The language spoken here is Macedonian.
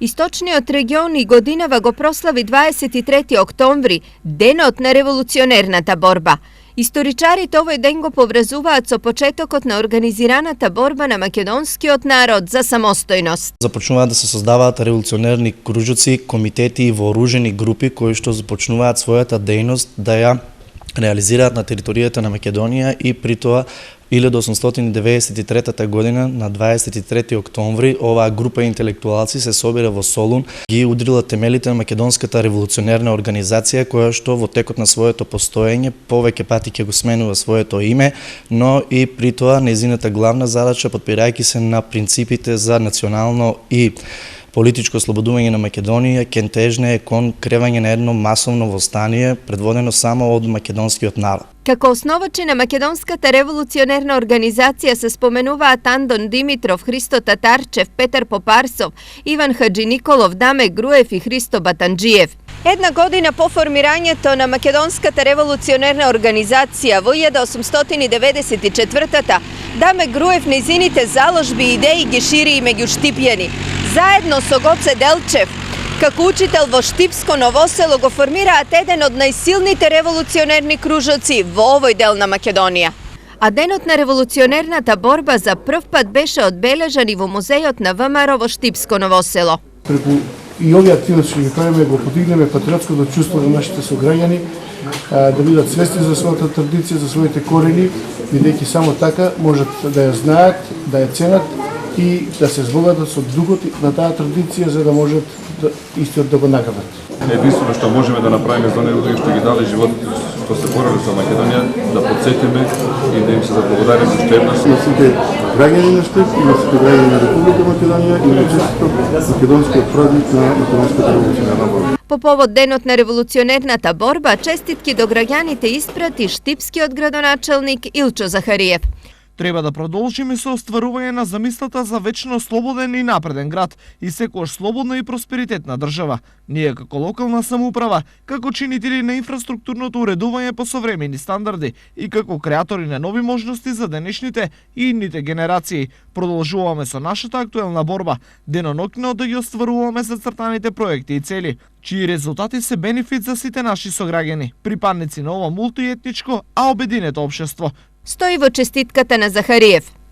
Источниот регион и годинава го прослави 23 октомври, денот на револуционерната борба. Историчарите овој ден го поврзуваат со почетокот на организираната борба на македонскиот народ за самостојност. Започнуваат да се создаваат револуционерни кружоци, комитети и вооружени групи кои што започнуваат својата дејност да ја реализираат на територијата на Македонија и при тоа 1893 година на 23 октомври оваа група интелектуалци се собира во Солун, ги удрила темелите на македонската револуционерна организација која што во текот на своето постоење повеќе пати ќе го сменува своето име, но и при тоа нејзината главна задача, подпирајќи се на принципите за национално и политичко ослободување на Македонија, кен тежне кон кревање на едно масовно восстание предводено само од македонскиот народ. Како основачи на македонската револуционерна организација се споменуваат Андон Димитров, Христо Татарчев, Петар Попарсов, Иван Хаджи Николов, Даме Груев и Христо Батанџиев. Една година по формирањето на македонската револуционерна организација во 1894-та, Даме Груев нејзините заложби и идеи ги шири и меѓу штипјани. Заедно со Гоце Делчев, како учител во Штипско Ново село, го формираат еден од најсилните револуционерни кружоци во овој дел на Македонија. А денот на револуционерната борба за прв пат беше одбележан и во музејот на ВМРО во Штипско Ново село. Преку и овие активности што ги правиме го подигнеме патриотското чувство на нашите сограѓани, да бидат свесни за својата традиција, за своите корени, бидејќи само така можат да ја знаат, да ја ценат и да се збогатат со духот на таа традиција за да можат истиот да го наградат. Единствено што можеме да направиме за оние што ги дали живот, што се бореле за Македонија, да потсетиме и да им се заблагодариме уште еднаш. На сите граѓани на Штип и на сите граѓани на Република Македонија и на честитот македонскиот празник на македонската револуционерна борба. По повод денот на револуционерната борба, честитки до граѓаните испрати штипскиот градоначелник Илчо Захариев. Треба да продолжиме со остварување на замислата за вечно слободен и напреден град и секојаш слободна и просперитетна држава. Ние како локална самоуправа, како чинители на инфраструктурното уредување по современи стандарди и како креатори на нови можности за денешните и идните генерации, продолжуваме со нашата актуелна борба, деноноќно да ги остваруваме зацртаните проекти и цели, чии резултати се бенефит за сите наши сограѓани, припадници на ова мултиетничко, а обединето општество. Стои во честитката на Захариев.